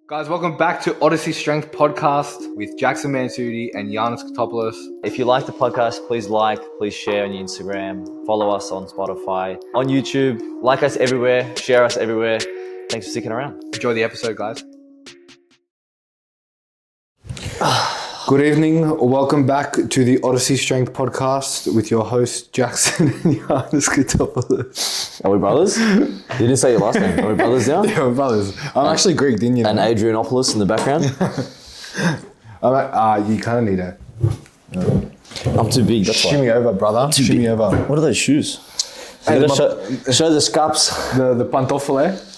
Guys, welcome back to Odyssey Strength Podcast with Jackson Mansuti and Giannis Kotopoulos. If you like the podcast, please please share on your Instagram, follow us on Spotify, on YouTube, like us everywhere, share us everywhere. Thanks for sticking around. Enjoy the episode, guys. Good evening, or welcome back to the Odyssey Strength Podcast with your host Jackson and Giannis Kotopoulos. Are we brothers? You didn't say your last name. Are we brothers now? Yeah, we're brothers. I'm actually Greek, didn't you know? And Adrianopoulos in the background. You kind of need a... I'm too big. That's Shimmy over, brother. Shimmy over. What are those shoes? Hey, show the scups. The pantofole.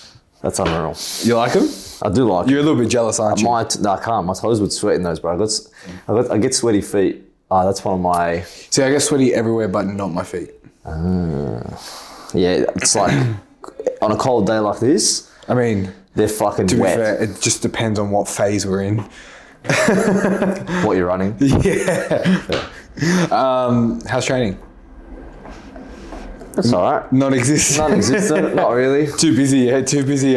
That's unreal. You like them? I do like. You're a little bit jealous, aren't you? I can't. My toes would sweat in those, bro. I get sweaty feet. That's one of my... See, I get sweaty everywhere, but not my feet. Yeah, it's like on a cold day like this. I mean, they're fucking to wet. be fair, it just depends on what phase we're in. What you're running. Yeah. How's training? That's all right. Non-existent. Non-existent. Not really. Too busy. Yeah, too busy.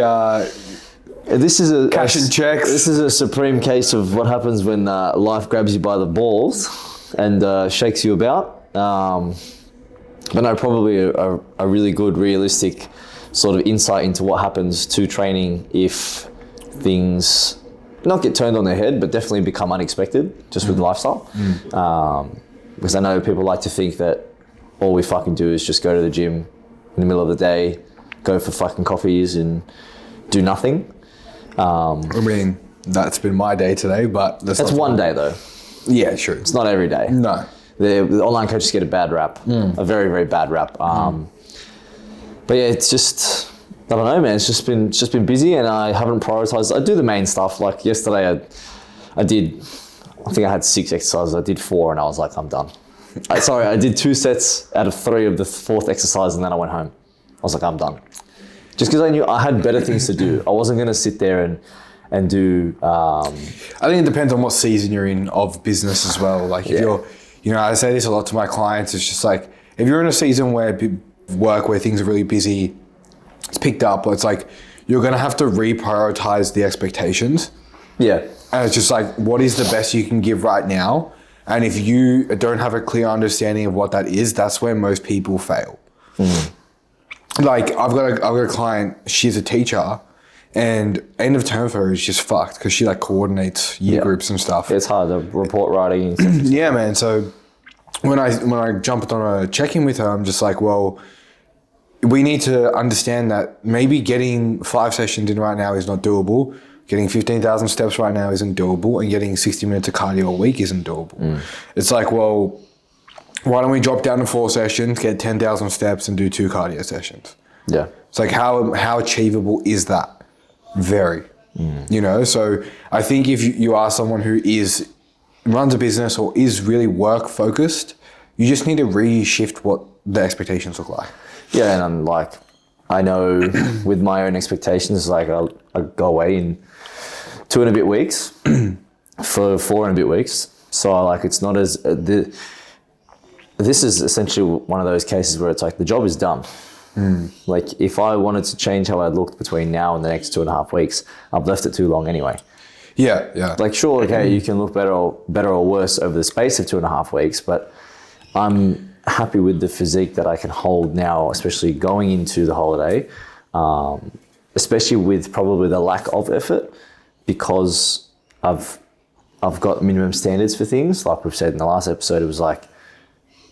This is a cash and checks. This is a supreme case of what happens when life grabs you by the balls and shakes you about. But no, probably a really good, realistic sort of insight into what happens to training if things not get turned on their head, but definitely become unexpected just with lifestyle. Because I know people like to think that all we fucking do is just go to the gym in the middle of the day, go for fucking coffees and do nothing. I mean, that's been my day today, but that's one day though. Yeah, sure. It's not every day. No. The online coaches get a bad rap, a very, very bad rap. But yeah, it's just, I don't know, man. It's just been busy, and I haven't prioritized. I do the main stuff. Like yesterday, I think I had 6 exercises. I did 4, and I was like, I'm done. I did 2 sets out of 3 of the 4th exercise, and then I went home. I was like, I'm done. Just because I knew I had better things to do. I wasn't going to sit there and do... I think it depends on what season you're in of business as well. Like if you're, I say this a lot to my clients, it's just like, if you're in a season where things are really busy, it's picked up, it's like, you're going to have to reprioritize the expectations. Yeah. And it's just like, what is the best you can give right now? And if you don't have a clear understanding of what that is, that's where most people fail. Like I've got a client, she's a teacher, and end of term for her is just fucked because she like coordinates year groups and stuff. It's hard, the report writing. Yeah, man. So when I jumped on a check-in with her, I'm just like, well, we need to understand that maybe getting 5 sessions in right now is not doable. Getting 15,000 steps right now isn't doable, and getting 60 minutes of cardio a week isn't doable. It's like, well, why don't we drop down to 4 sessions, get 10,000 steps, and do 2 cardio sessions? Yeah. It's like, how achievable is that? Very. So I think if you are someone who runs a business or is really work focused, you just need to reshift what the expectations look like. Yeah, and I'm like, I know with my own expectations, like I go away in 2 and a bit weeks for 4 and a bit weeks. So like, it's not as, this is essentially one of those cases where it's like the job is done. Like if I wanted to change how I looked between now and the next 2.5 weeks, I've left it too long anyway. Yeah. Like sure, okay, you can look better or worse over the space of 2.5 weeks, but I'm happy with the physique that I can hold now, especially going into the holiday, especially with probably the lack of effort, because I've got minimum standards for things. Like we've said in the last episode, it was like,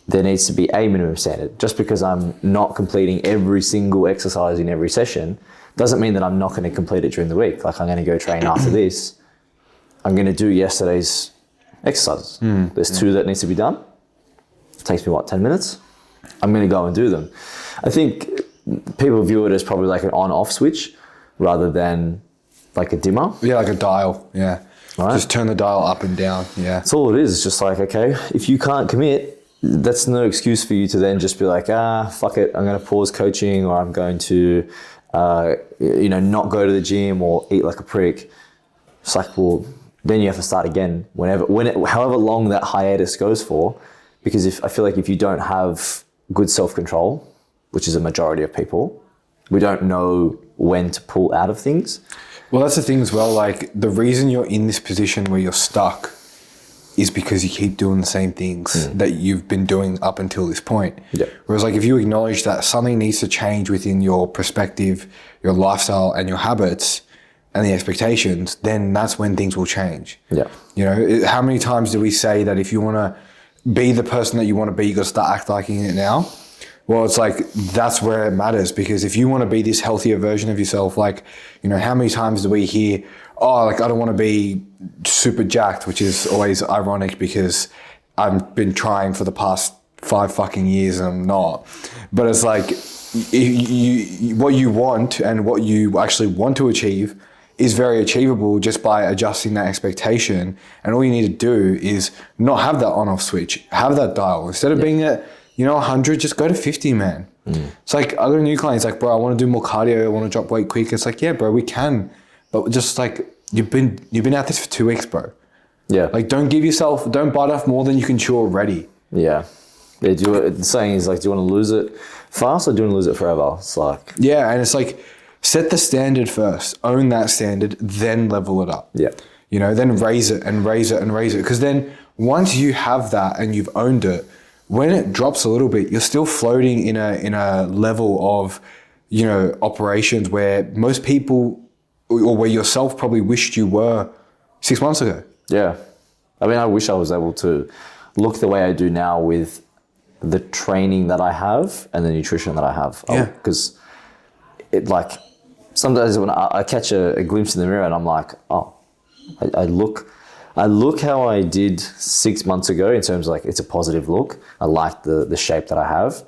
there needs to be a minimum standard. Just because I'm not completing every single exercise in every session doesn't mean that I'm not going to complete it during the week. Like I'm going to go train after this. I'm going to do yesterday's exercises. There's 2 that needs to be done. It takes me 10 minutes? I'm going to go and do them. I think people view it as probably like an on-off switch rather than like a dimmer. Yeah, like a dial. Yeah. Right? Just turn the dial up and down. Yeah. That's all it is. It's just like, okay, if you can't commit, that's no excuse for you to then just be like, fuck it, I'm going to pause coaching, or I'm going to, not go to the gym or eat like a prick. It's like, well, then you have to start again however long that hiatus goes for, because I feel like if you don't have good self-control, which is a majority of people, we don't know when to pull out of things. Well, that's the thing as well. Like, the reason you're in this position where you're stuck is because you keep doing the same things that you've been doing up until this point. Yeah. Whereas, like, if you acknowledge that something needs to change within your perspective, your lifestyle, and your habits and the expectations, then that's when things will change. Yeah. You know, how many times do we say that if you want to be the person that you want to be, you got to start acting it now? Well, it's like, that's where it matters, because if you want to be this healthier version of yourself, like, you know, how many times do we hear, oh, like, I don't want to be super jacked, which is always ironic because I've been trying for the past 5 fucking years and I'm not. But it's like, what you want and what you actually want to achieve is very achievable just by adjusting that expectation. And all you need to do is not have that on-off switch, have that dial. Instead of being at, 100, just go to 50, man. It's like, I got a new client, he's like, bro, I want to do more cardio, I want to drop weight quick. It's like, yeah, bro, we can. But just like, you've been at this for 2 weeks, bro. Yeah. Like, don't bite off more than you can chew already. Yeah. The saying is like, do you want to lose it fast or do you want to lose it forever? It's like... Yeah, and it's like, set the standard first, own that standard, then level it up. Yeah. Then raise it and raise it and raise it. Because then once you have that and you've owned it, when it drops a little bit, you're still floating in a level of, operations where most people, or where yourself probably wished you were 6 months ago. Yeah. I mean, I wish I was able to look the way I do now with the training that I have and the nutrition that I have. Yeah. Because it, like, sometimes when I catch a glimpse in the mirror and I'm like, oh, I look how I did 6 months ago in terms of, like, it's a positive look. I like the shape that I have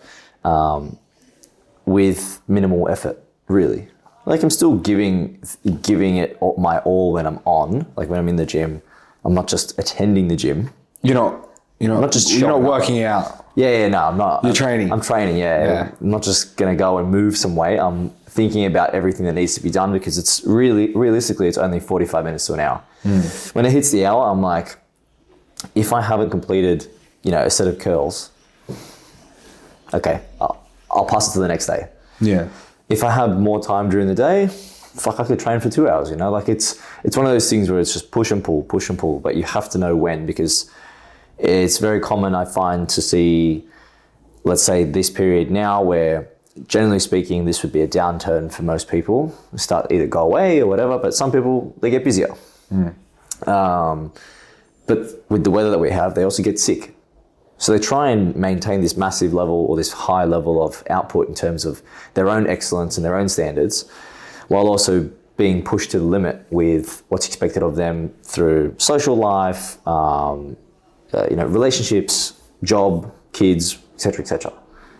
with minimal effort, really. Like, I'm still giving it my all when I'm on. Like, when I'm in the gym, I'm not just attending the gym. You're not working out. Yeah, no, I'm not. You're training. I'm training, yeah. I'm not just going to go and move some weight. I'm thinking about everything that needs to be done because it's realistically, it's only 45 minutes to an hour. When it hits the hour, I'm like, if I haven't completed, a set of curls, okay, I'll pass it to the next day. Yeah. If I have more time during the day, fuck, I could train for 2 hours, Like, it's one of those things where it's just push and pull, but you have to know when, because it's very common, I find, to see, let's say, this period now where, generally speaking, this would be a downturn for most people. Start either go away or whatever, but some people, they get busier. But with the weather that we have, they also get sick. So they try and maintain this massive level or this high level of output in terms of their own excellence and their own standards, while also being pushed to the limit with what's expected of them through social life, relationships, job, kids, etc., etc.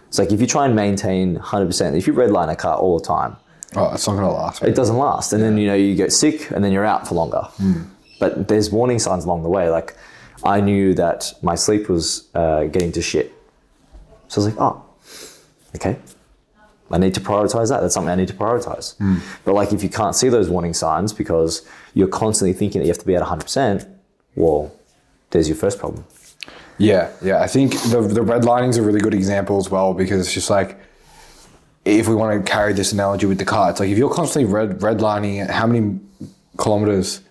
It's like, if you try and maintain 100%, if you redline a car all the time, oh, it's not going to last. It doesn't last. And then, you get sick and then you're out for longer. But there's warning signs along the way. Like, I knew that my sleep was getting to shit. So I was like, oh, okay. I need to prioritize that. That's something I need to prioritize. But, like, if you can't see those warning signs because you're constantly thinking that you have to be at 100%, well, there's your first problem. Yeah. I think the redlining is a really good example as well, because it's just like, if we want to carry this analogy with the car, it's like, if you're constantly redlining it, how many kilometers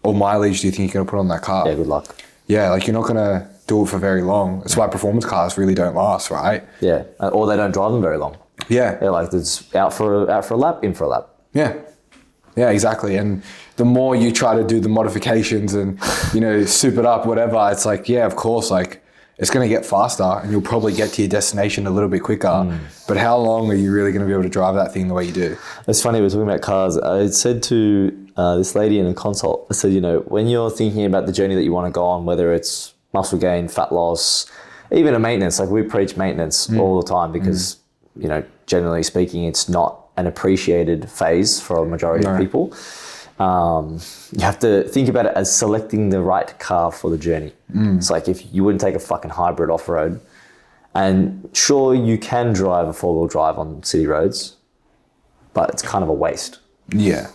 or mileage do you think you're going to put on that car? Yeah, good luck. Yeah, like, you're not going to do it for very long. That's why performance cars really don't last, right? Yeah, or they don't drive them very long. Yeah. They're like, it's out for a lap, in for a lap. Yeah, exactly. And the more you try to do the modifications and, soup it up, whatever, it's like, yeah, of course, like, it's going to get faster and you'll probably get to your destination a little bit quicker. But how long are you really going to be able to drive that thing the way you do? It's funny, we're talking about cars. I said to this lady in a consult, I said, when you're thinking about the journey that you want to go on, whether it's muscle gain, fat loss, even a maintenance, like, we preach maintenance all the time because, generally speaking, it's not an appreciated phase for a majority of people. You have to think about it as selecting the right car for the journey. It's like, if you wouldn't take a fucking hybrid off-road, and sure, you can drive a four-wheel drive on city roads, but it's kind of a waste. Yeah.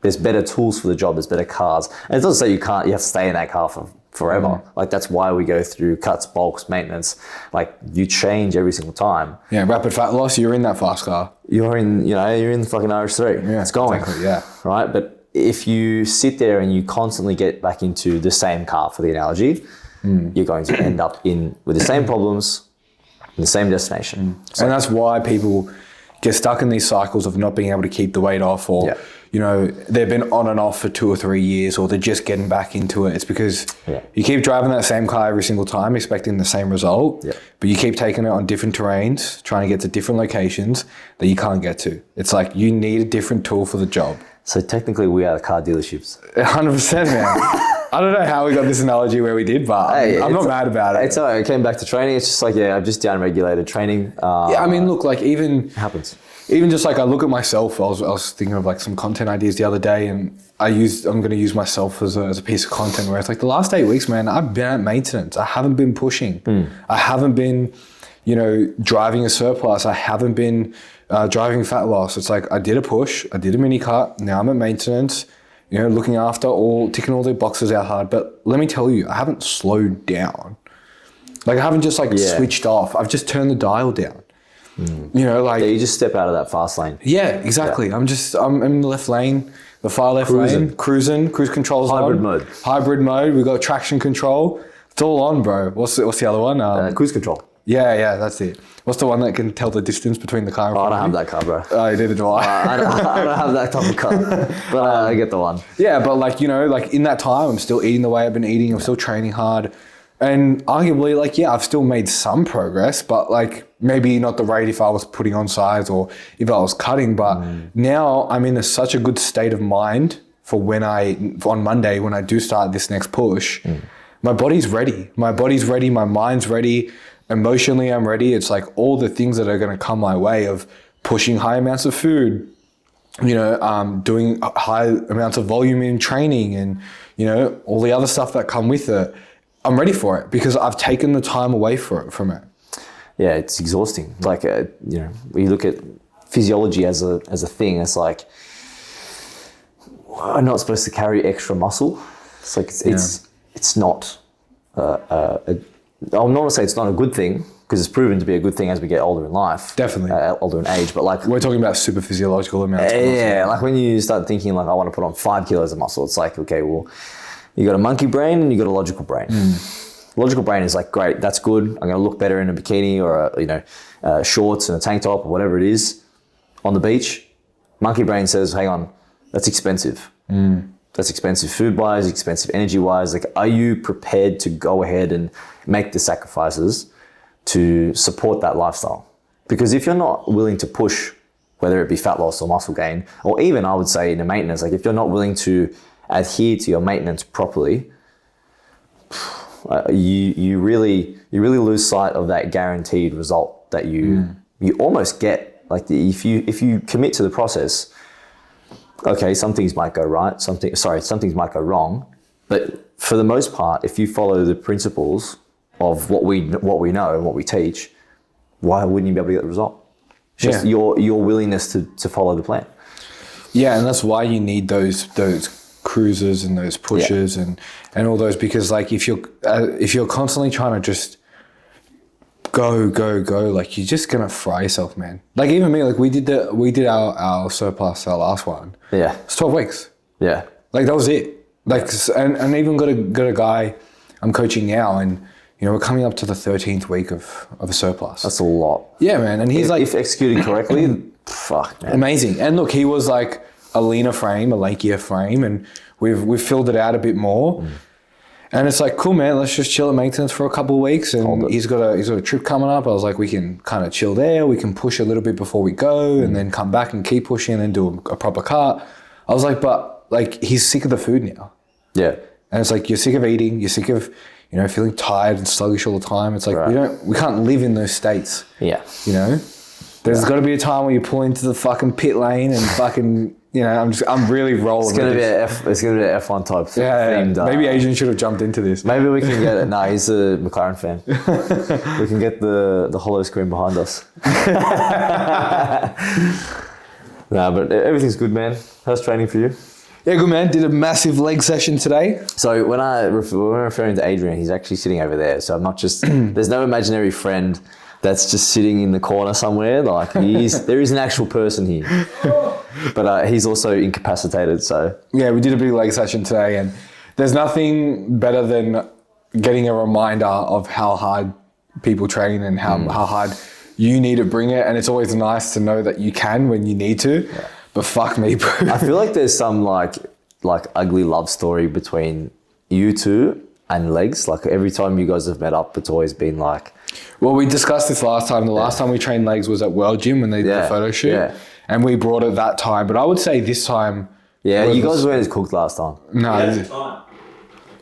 There's better tools for the job, there's better cars. And it doesn't say you have to stay in that car for forever. Like, that's why we go through cuts, bulks, maintenance. Like, you change every single time. Yeah, rapid fat loss, you're in that fast car. You're in the fucking RS3. Yeah, it's going. Exactly, yeah. Right? But if you sit there and you constantly get back into the same car, for the analogy, you're going to end up with the same problems, in the same destination. And that's why people get stuck in these cycles of not being able to keep the weight off, or they've been on and off for 2 or 3 years, or they're just getting back into it. It's because you keep driving that same car every single time, expecting the same result, but you keep taking it on different terrains, trying to get to different locations that you can't get to. It's like you need a different tool for the job. So technically we are the car dealerships. 100%, man. I don't know how we got this analogy where we did, but I'm not mad about it. It's all right. I came back to training. It's just like, I've just down-regulated training. I mean, look, like it happens. Even just like I look at myself, I was thinking of like some content ideas the other day, and I'm going to use myself as a piece of content where it's like the last 8 weeks, man, I've been at maintenance. I haven't been pushing. I haven't been, driving a surplus. I haven't been driving fat loss. It's like I did a push, I did a mini cut. Now I'm at maintenance, looking after ticking all the boxes out hard. But let me tell you, I haven't slowed down. Like I haven't just switched off. I've just turned the dial down. You just step out of that fast lane. Yeah, exactly. Yeah. I'm in the left lane, the far left lane, cruise control's hybrid mode. We've got traction control. It's all on, bro. What's the other one? Cruise control. Yeah, that's it. What's the one that can tell the distance between the car and I don't have that car, bro. Oh, neither do I. I don't have that type of car, but I get the one. Yeah, but like in that time, I'm still eating the way I've been eating. I'm still training hard. And arguably, I've still made some progress, but maybe not the rate if I was putting on size or if I was cutting. But now I'm in such a good state of mind for on Monday, when I do start this next push, my body's ready. My mind's ready. Emotionally, I'm ready. It's like all the things that are going to come my way of pushing high amounts of food, doing high amounts of volume in training and, all the other stuff that come with it. I'm ready for it because I've taken the time away from it. Yeah, it's exhausting. We look at physiology as a thing. It's like, I'm not supposed to carry extra muscle. It's like, it's not, I'm not going to say it's not a good thing, because it's proven to be a good thing as we get older in life. Definitely. Older in age, but we're talking about super physiological amounts. Yeah, like when you start thinking I want to put on 5 kilos of muscle, it's like, okay, well, you got a monkey brain and you got a logical brain. Logical brain is like, great, that's good. I'm going to look better in a bikini or shorts and a tank top or whatever it is on the beach. Monkey brain says, hang on, that's expensive. That's expensive food-wise, expensive energy-wise. Are you prepared to go ahead and make the sacrifices to support that lifestyle? Because if you're not willing to push, whether it be fat loss or muscle gain, or even I would say in the maintenance, if you're not willing to adhere to your maintenance properly, you really lose sight of that guaranteed result that you almost get. If you commit to the process, okay, some things might go right, some things might go wrong, but for the most part, if you follow the principles of what we know and what we teach, why wouldn't you be able to get the result? It's just your willingness to follow the plan. Yeah, and that's why you need those cruises and those pushes and all those, because if you're constantly trying to just go, you're just gonna fry yourself, man. Even me, we did our surplus, our last one. Yeah, it's 12 weeks. Yeah, that was it. And even got a guy I'm coaching now, and we're coming up to the 13th week of a surplus. That's a lot. Yeah, man. And he's if executed correctly, fuck, man. Amazing. And look, he was a leaner frame, a lankier frame, and we've filled it out a bit more. And it's cool, man, let's just chill at maintenance for a couple of weeks. And he's got a trip coming up. I was like, we can kind of chill there. We can push a little bit before we go and then come back and keep pushing and then do a proper cut. I was like, but he's sick of the food now. Yeah. And it's you're sick of eating. You're sick of, feeling tired and sluggish all the time. It's we can't live in those states. Yeah. There's got to be a time where you pull into the fucking pit lane and fucking... I'm really rolling. It's gonna be an F1 type theme. Maybe Adrian should have jumped into this. Maybe we can get it. No, he's a McLaren fan. We can get the hollow screen behind us. But everything's good, man. How's training for you? Yeah, good, man. Did a massive leg session today. So when we're referring to Adrian, he's actually sitting over there. So I'm not just. There's no imaginary friend that's just sitting in the corner somewhere. There is an actual person here. But he's also incapacitated, so. Yeah, we did a big leg session today, and there's nothing better than getting a reminder of how hard people train and how hard you need to bring it. And it's always nice to know that you can when you need to. Yeah. But fuck me, bro. I feel like there's some like ugly love story between you two and legs. Like every time you guys have met up, it's always been like. Well, we discussed this last time. The last time we trained legs was at World Gym when they did the photo shoot. Yeah. And we brought it that time. But I would say this time. Yeah, you guys weren't as cooked last time. No.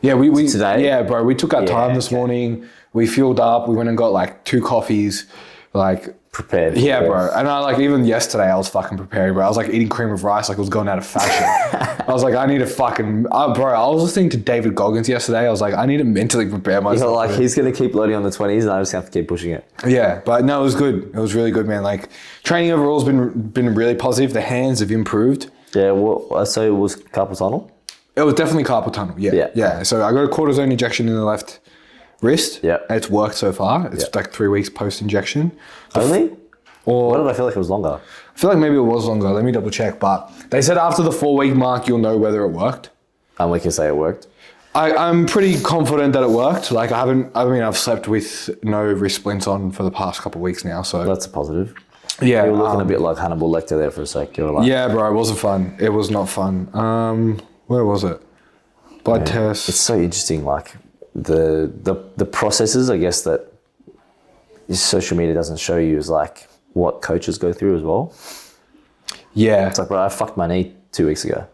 Yeah, we today. Yeah, bro. We took our time this morning. We fueled up. We went and got like 2 coffees. Like prepared. Yeah, bro. And I like even yesterday I was fucking preparing, bro. I was like eating cream of rice like it was going out of fashion. I was like, I need to fucking bro. I was listening to David Goggins yesterday. I was like, I need to mentally prepare myself. You're like he's gonna keep loading on the 20s, and I just have to keep pushing it. Yeah, but no, it was good. It was really good, man. Like training overall has been really positive. The hands have improved. Yeah. Well, so it was carpal tunnel. It was definitely carpal tunnel. Yeah. So I got a cortisone injection in the left wrist. Yeah. And it's worked so far. It's like 3 weeks post injection. Only? Or why did I feel like it was longer? I feel like maybe it was longer. Let me double check. But they said after the 4-week mark, you'll know whether it worked. And we can say it worked. I'm pretty confident that it worked. Like I've slept with no wrist splints on for the past couple of weeks now. So that's a positive. Yeah. You were looking a bit like Hannibal Lecter there for a sec. You were like, yeah, bro. It wasn't fun. It was not fun. Where was it? Blood test. It's so interesting, like the processes, I guess, that social media doesn't show you is like what coaches go through as well. Yeah. It's like, bro, I fucked my knee 2 weeks ago.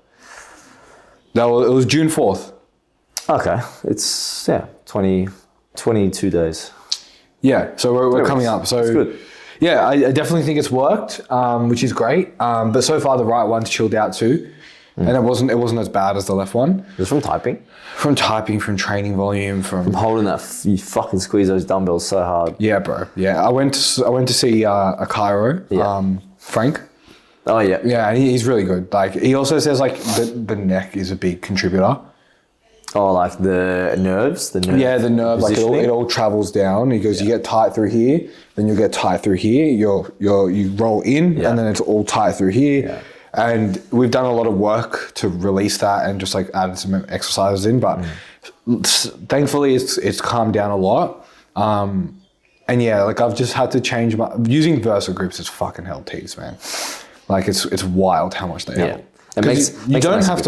It was June 4th. Okay. It's 22 days. Yeah. So we're coming up. So it's good. Yeah, I definitely think it's worked, which is great. But so far the right one's chilled out too. And it wasn't as bad as the left one. It was from typing? From typing, from training volume, from holding that. You fucking squeeze those dumbbells so hard. Yeah, bro. Yeah, I went to see a chiro, Frank. Oh yeah. Yeah, and he's really good. Like he also says like the neck is a big contributor. Oh, like the nerves? Yeah, the nerve. Like it all travels down. He goes, you get tight through here, then you'll get tight through here. You roll in, and then it's all tight through here. Yeah. And we've done a lot of work to release that and just like added some exercises in. But thankfully, it's calmed down a lot. And yeah, like I've just had to change using Versa groups is fucking hell tease, man. Like it's wild how much they help. You don't have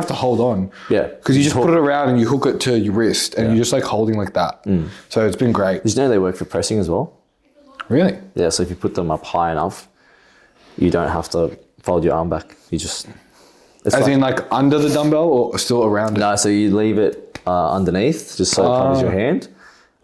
to hold on. Yeah. Because you just put it around and you hook it to your wrist and you're just like holding like that. So it's been great. Did you know they work for pressing as well? Really? Yeah, so if you put them up high enough, you don't have to fold your arm back. You just... As in like under the dumbbell or still around it? No, so you leave it underneath just so it covers your hand,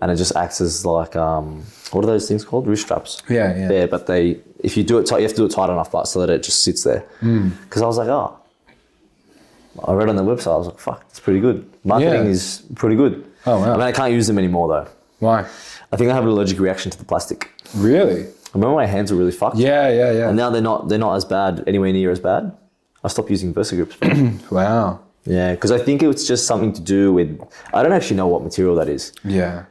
and it just acts as like, what are those things called? Wrist straps. Yeah. Yeah, but if you do it tight, you have to do it tight enough, but so that it just sits there. Because I was like, I read on the website, I was like, fuck, it's pretty good. Marketing is pretty good. Oh, wow. I mean, I can't use them anymore though. Why? I think I have an allergic reaction to the plastic. Really? I remember my hands were really fucked. Yeah. And now they're not as bad, anywhere near as bad. I stopped using Versa grips. Wow. Yeah, because I think it's just something to do with, I don't actually know what material that is. Yeah.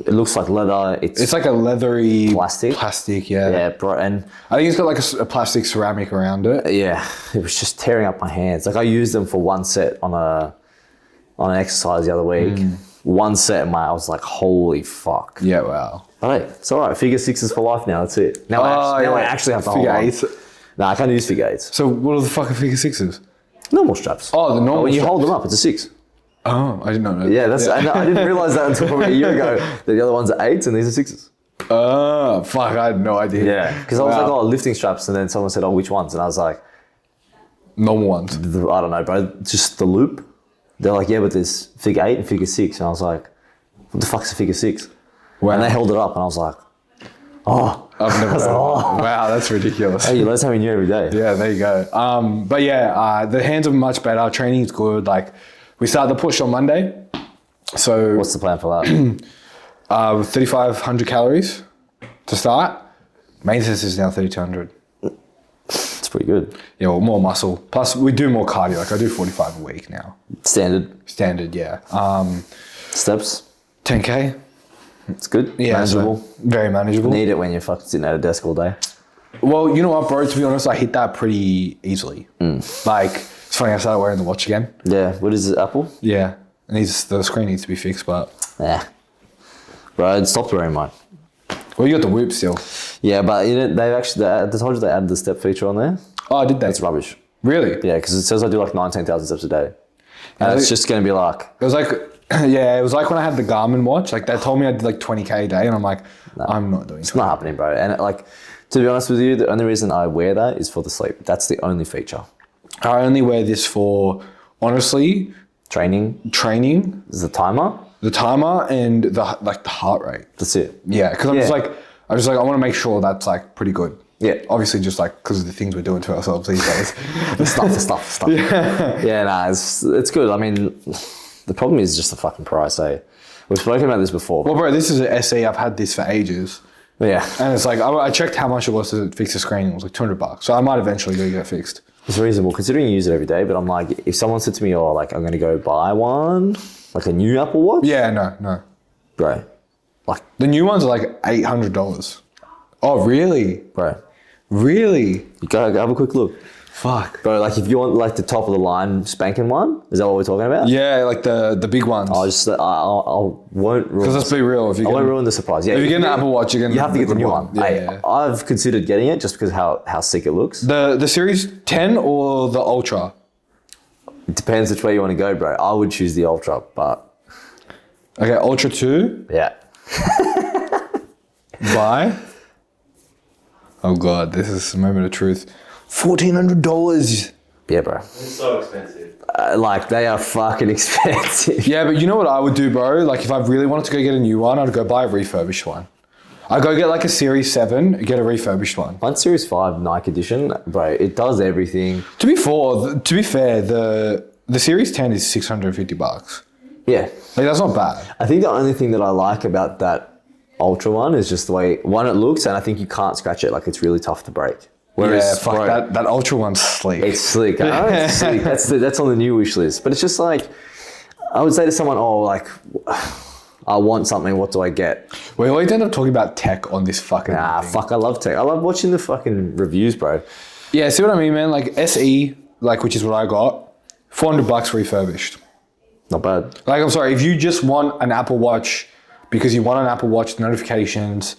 It looks like leather. It's like a leathery plastic. Yeah. Yeah, bro. And I think it's got like a plastic ceramic around it. Yeah, it was just tearing up my hands. Like I used them for one set on an exercise the other week. One set, I was like, holy fuck. Yeah, wow. But hey, it's all right. Figure sixes for life now. That's it. Now I actually have to hold on. Figure eights. No, I can't use figure eights. So what are the fucking figure sixes? Normal straps. Oh, the normal. When you straps. hold them up, it's a 6. Oh, I didn't know that. Yeah, I didn't realize that until probably a year ago. That the other ones are 8s and these are 6s. Oh, fuck! I had no idea. Yeah, because I was like, lifting straps, and then someone said, which ones? And I was like, normal ones. I don't know, bro. Just the loop. They're like, yeah, but there's figure 8 and figure 6, and I was like, what the fuck's a figure 6? Wow. And they held it up, and I was like, I've never heard. Wow, that's ridiculous. Hey, you learn something new every day. Yeah, there you go. But yeah, the hands are much better. Training's good. Like, we start the push on Monday. So what's the plan for that? 3,500 calories to start. Maintenance is now 3,200. It's pretty good. Yeah, well, more muscle. Plus, we do more cardio. Like, I do 45 a week now. Standard, yeah. Steps? 10K. It's good. Yeah, manageable. So very manageable. Need it when you're fucking sitting at a desk all day. Well, you know what, bro? To be honest, I hit that pretty easily. Like, it's funny, I started wearing the watch again. Yeah. What is it, Apple? Yeah. The screen needs to be fixed, but... Yeah. Bro, I stopped wearing mine. Well, you got the Whoop still. Yeah, but they told you they added the step feature on there. Oh, did they? It's rubbish. Really? Yeah, because it says I do like 19,000 steps a day. And it's just going to be like... It was like... Yeah, it was like when I had the Garmin watch. Like, they told me I did like 20K a day, and I'm like, I'm not doing it. It's not happening, bro. And like, to be honest with you, the only reason I wear that is for the sleep. That's the only feature. I only wear this for, honestly, Training is the timer. the timer and the heart rate. That's it. Yeah, because I'm just like, I want to make sure that's like pretty good. Yeah. Obviously, just like because of the things we're doing to ourselves these days. The stuff. Yeah, nah, it's good. I mean, the problem is just the fucking price, eh? We've spoken about this before. Well, bro, this is an SE. I've had this for ages. Yeah. And it's like, I checked how much it was to fix the screen. It was like $200. So I might eventually go get it fixed. It's reasonable considering you use it every day, but I'm like, if someone said to me, oh, like, I'm going to go buy one, like a new Apple Watch. Yeah, no. Bro. Like, The new ones are like $800. Oh, really? bro, Really? you go have a quick look. Fuck. Bro, like if you want like the top of the line spanking one, is that what we're talking about? Yeah, like the big ones. I won't ruin. Because let's be real. If you I won't ruin the surprise. Yeah, if you get an Apple Watch, you have to get the new one. Yeah, Hey, yeah. I've considered getting it just because how sick it looks. The Series 10 or the Ultra? It depends which way you want to go, bro. I would choose the Ultra, but Okay, Ultra 2 yeah. by... Oh God, this is a moment of truth. $1,400. Yeah, bro. It's so expensive. Like they are fucking expensive. Yeah, but you know what I would do, bro? Like if I really wanted to go get a new one, I'd go buy a refurbished one. I'd go get like a Series 7, get a refurbished one. One Series 5 Nike edition, bro, it does everything. To be fair, the Series 10 is $650. Yeah. Like that's not bad. I think the only thing that I like about that Ultra one is just the way it looks, and I think you can't scratch it. Like it's really tough to break. Whereas, yeah, fuck bro, that Ultra one's sleek. it's slick. It's slick. That's on the new wish list. But it's just like, I would say to someone, oh, like, I want something. What do I get? We always end up talking about tech on this fucking Nah, thing. fuck. I love tech. I love watching the fucking reviews, bro. Yeah, see what I mean, man? Like SE, like which is what I got, $400 refurbished. Not bad. Like I'm sorry, if you just want an Apple Watch because you want an Apple Watch notifications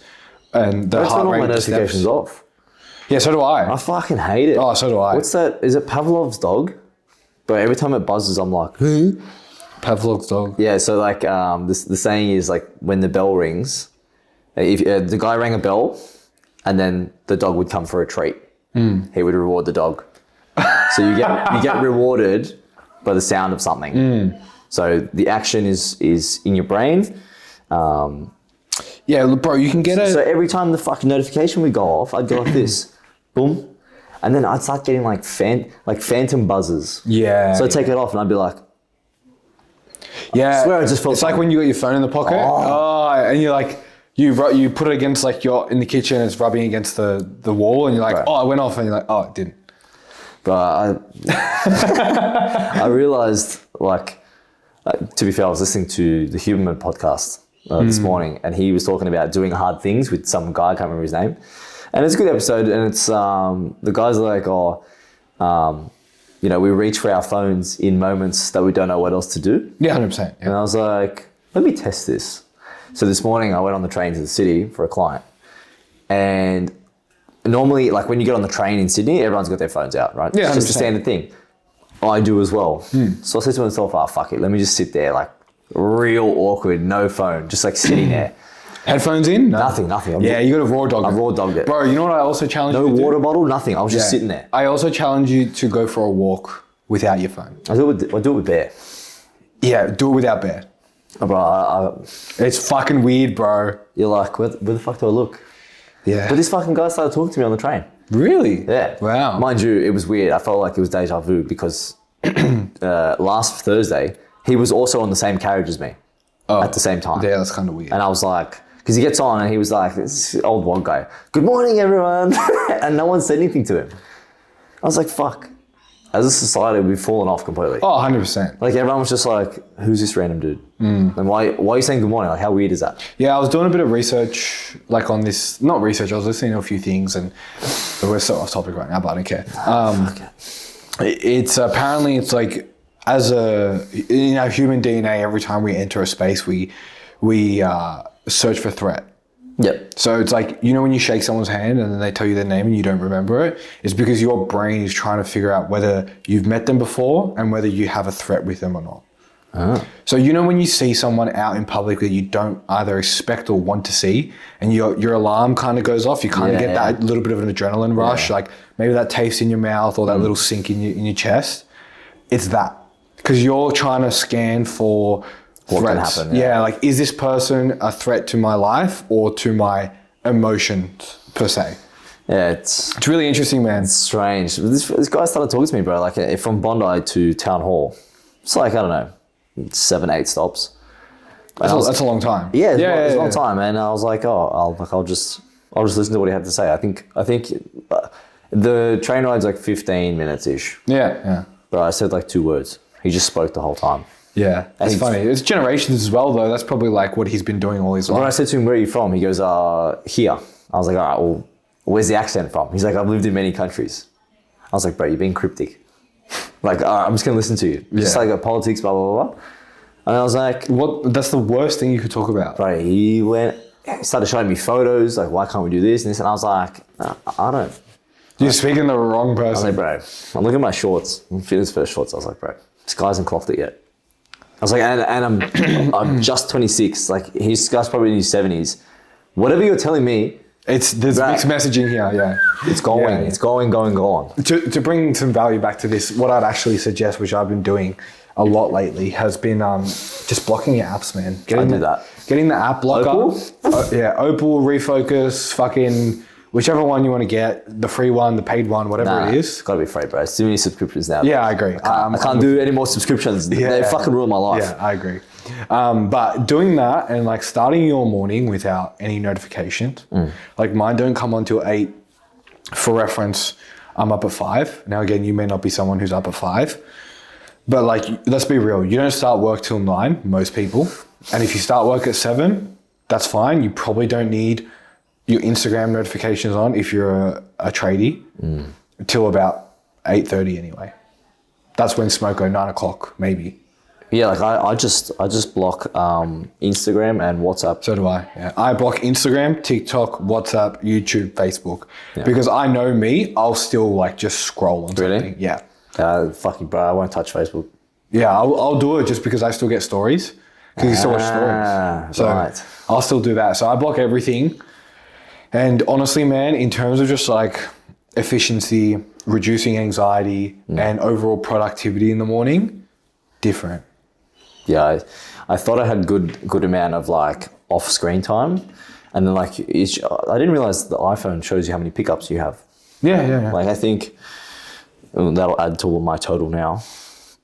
and the That's heart all rate my and the notifications steps. off. Yeah, so do I. I fucking hate it. Oh, so do I. What's that? Is it Pavlov's dog? But every time it buzzes, I'm like, who? Pavlov's dog. Yeah, so like the saying is like when the bell rings, if the guy rang a bell and then the dog would come for a treat, he would reward the dog. So you get rewarded by the sound of something. So the action is in your brain. Yeah, look, bro, you can get So every time the fucking notification would go off, I'd go like this, boom, and then I'd start getting like phantom buzzes. Yeah. So I'd take it off and I'd be like, yeah. I swear I just felt it's like when you got your phone in the pocket. Oh, and you're like, you put it against like you're in the kitchen, it's rubbing against the wall, and you're like, Right. oh, it went off, and you're like, oh, it didn't. but I realized like, to be fair, I was listening to the Huberman podcast this morning, and he was talking about doing hard things with some guy, I can't remember his name. And it's a good episode, and it's the guys are like, we reach for our phones in moments that we don't know what else to do. Yeah, 100%. And I was like, let me test this. So this morning I went on the train to the city for a client. And normally, like when you get on the train in Sydney, everyone's got their phones out, right? Yeah, it's just a 100%. standard thing. I do as well. So I said to myself, fuck it. Let me just sit there like real awkward, no phone, just like sitting there. Headphones in? No. Nothing. Yeah, you got to raw dog I it. raw dogged it. Bro, you know what I also challenge No you to water do? bottle, nothing. I was just sitting there. I also challenge you to go for a walk without your phone. I do it with Bear. Yeah, do it without bed. Bro, It's fucking weird, bro. you're like, where the fuck do I look? Yeah. But this fucking guy started talking to me on the train. Really? Yeah. Wow. Mind you, it was weird. I felt like it was deja vu because last Thursday, he was also on the same carriage as me at the same time. Yeah, that's kind of weird. And I was like, because he gets on and he was like, this old one guy, good morning, everyone. And no one said anything to him. I was like, fuck. as a society, we've fallen off completely. Oh, 100%. Like everyone was just like, "Who's this random dude?" And why are you saying good morning? Like, how weird is that? Yeah, I was doing a bit of research, like on this, not research, I was listening to a few things, and we're so off topic right now, but I don't care. It's apparently, it's like, in our human DNA, every time we enter a space, we search for threat. Yep. So it's like, when you shake someone's hand and then they tell you their name and you don't remember it, it's because your brain is trying to figure out whether you've met them before and whether you have a threat with them or not. So when you see someone out in public that you don't either expect or want to see, and your alarm kind of goes off, you kind of get that little bit of an adrenaline rush, like maybe that taste in your mouth or that little sink in your chest. It's that. Because you're trying to scan for what threats. Can happen. Yeah, like, is this person a threat to my life or to my emotions per se? Yeah, it's really interesting, man. It's strange. This guy started talking to me, bro. Like from Bondi to Town Hall, it's like, I don't know, 7-8 stops. That's a long time. Yeah, it's a long time. And I was like, I'll just listen to what he had to say. I think the train ride's like 15 minutes ish. Yeah. But I said like 2 words. He just spoke the whole time. Yeah, that's funny. It's generations as well, though. That's probably like what he's been doing all his life. When I said to him, "Where are you from?" He goes, "Here." I was like, "All right, well, where's the accent from?" He's like, "I've lived in many countries." I was like, "Bro, you're being cryptic." Like, all right, I'm just gonna listen to you. Just like politics, blah blah blah. And I was like, "What? That's the worst thing you could talk about." Bro, he started showing me photos. Like, why can't we do this and this? And I was like, I don't. You're speaking to the wrong person. I was like, bro, I'm looking at my shorts, fitness first shorts. I was like, bro, this guy hasn't clocked it yet. I was like, and I'm just 26. Like, this guy's probably in his 70s. Whatever you're telling me, there's mixed messaging here. Yeah, it's going. It's going. To bring some value back to this, what I'd actually suggest, which I've been doing a lot lately, has been just blocking your apps, man. I do that. Getting the app blocker. Opal? Opal, Refocus, fucking whichever one you want to get, the free one, the paid one, whatever it is. It's got to be free, bro. It's too many subscriptions now. Yeah, I agree. I can't do any more subscriptions. They fucking ruin my life. Yeah, I agree. But doing that and like starting your morning without any notifications, like mine don't come on till 8. For reference, I'm up at 5. Now again, you may not be someone who's up at 5, but like, let's be real. You don't start work till 9, most people. And if you start work at 7, that's fine. You probably don't need your Instagram notifications on if you're a tradie till about 8:30 anyway. That's when Smoko, 9 o'clock maybe. Yeah, like I just block Instagram and WhatsApp. So do I. Yeah. I block Instagram, TikTok, WhatsApp, YouTube, Facebook. Because I know me, I'll still like just scroll on something. Really? Yeah. Fucking bro, I won't touch Facebook. Yeah, I'll do it just because I still get stories. Because you still watch stories. So right. I'll still do that. So I block everything. And honestly, man, in terms of just like efficiency, reducing anxiety, and overall productivity in the morning, different. Yeah, I thought I had good amount of like off screen time, and then like I didn't realize the iPhone shows you how many pickups you have. Yeah. Like I think that'll add to my total now,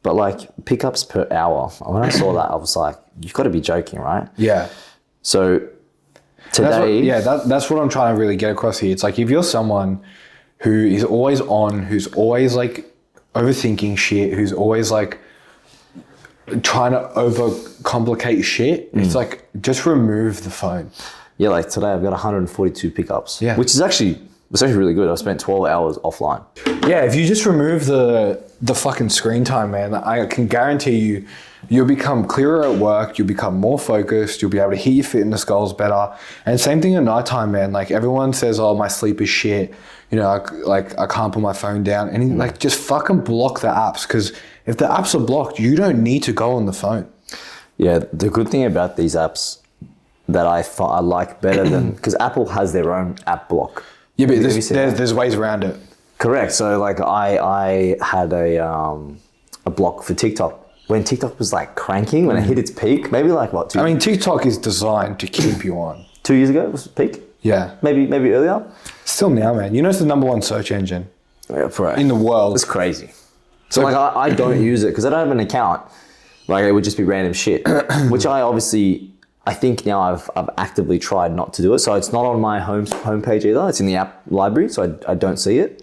but like pickups per hour. When I saw that, I was like, "You've got to be joking, right?" Yeah. So today, that's what I'm trying to really get across here. It's like if you're someone who is always on, who's always like overthinking shit, who's always like trying to overcomplicate shit, it's like just remove the phone. Yeah, like today I've got 142 pickups. Yeah. Which is actually really good. I spent 12 hours offline. Yeah, if you just remove the fucking screen time, man, I can guarantee you'll become clearer at work, you'll become more focused, you'll be able to hit your fitness goals better. And same thing at nighttime, man. Like everyone says, oh, my sleep is shit. I can't put my phone down. And like just fucking block the apps, because if the apps are blocked, you don't need to go on the phone. Yeah, the good thing about these apps that I like better than, because Apple has their own app block. Yeah, but there's ways around it. Correct. So like I had a block for TikTok when TikTok was like cranking, when it hit its peak, maybe like what? TikTok is designed to keep you on. 2 years ago was peak? Yeah. Maybe earlier? Still now, man. It's the number 1 search engine in the world. It's crazy. So like I don't use it because I don't have an account. Like it would just be random shit, which I think now I've actively tried not to do it. So it's not on my homepage either. It's in the app library, so I don't see it.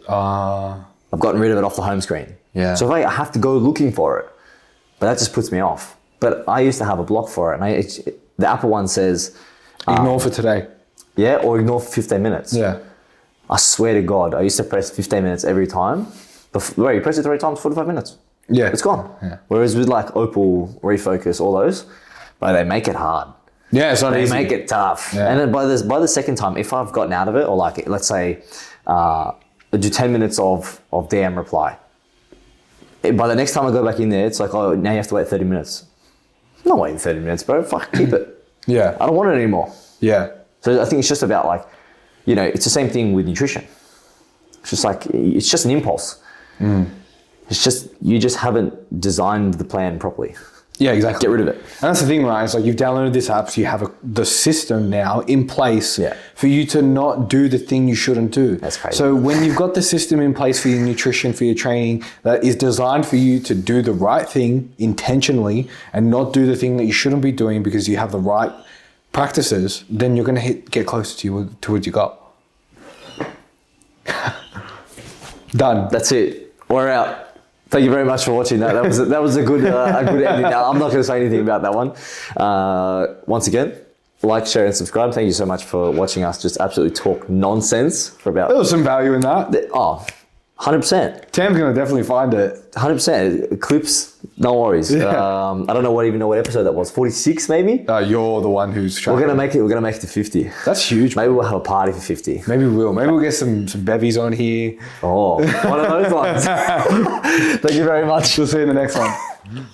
I've gotten rid of it off the home screen. Yeah. So if I have to go looking for it, but that just puts me off. But I used to have a block for it, and the Apple one says, Ignore for today. yeah, or ignore for 15 minutes. Yeah. I swear to God, I used to press 15 minutes every time. Wait, you press it 3 times, 45 minutes. Yeah. It's gone. Yeah. Whereas with like Opal, Refocus, all those, but they make it hard. Yeah, it's not They easy. make it tough. Yeah. And then by the second time, if I've gotten out of it, or like, let's say, I do 10 minutes of DM reply. By the next time I go back in there, it's like, oh, now you have to wait 30 minutes. I'm not waiting 30 minutes, bro. Fuck, keep it. Yeah. I don't want it anymore. Yeah. So I think it's just about like, it's the same thing with nutrition. It's just like, it's just an impulse. It's just, you just haven't designed the plan properly. Yeah, exactly. Get rid of it. And that's the thing, right? It's like you've downloaded this app, so you have the system now in place Yeah. for you to not do the thing you shouldn't do. That's crazy. So when you've got the system in place for your nutrition, for your training, that is designed for you to do the right thing intentionally and not do the thing that you shouldn't be doing because you have the right practices, then you're going to get closer to what you got. Done. That's it. We're out. Thank you very much for watching that. That was a good ending. Now, I'm not going to say anything about that one. Once again, like, share, and subscribe. Thank you so much for watching us just absolutely talk nonsense for about. There was some value in that. 100%. Tam's going to definitely find it. 100%. Clips, no worries. Yeah. I don't even know what episode that was. 46 maybe? You're the one who's trying. We're gonna make it to 50. That's huge. Maybe we'll have a party for 50. Maybe we will. Maybe we'll get some bevies on here. Oh, one of those ones. Thank you very much. We'll see you in the next one.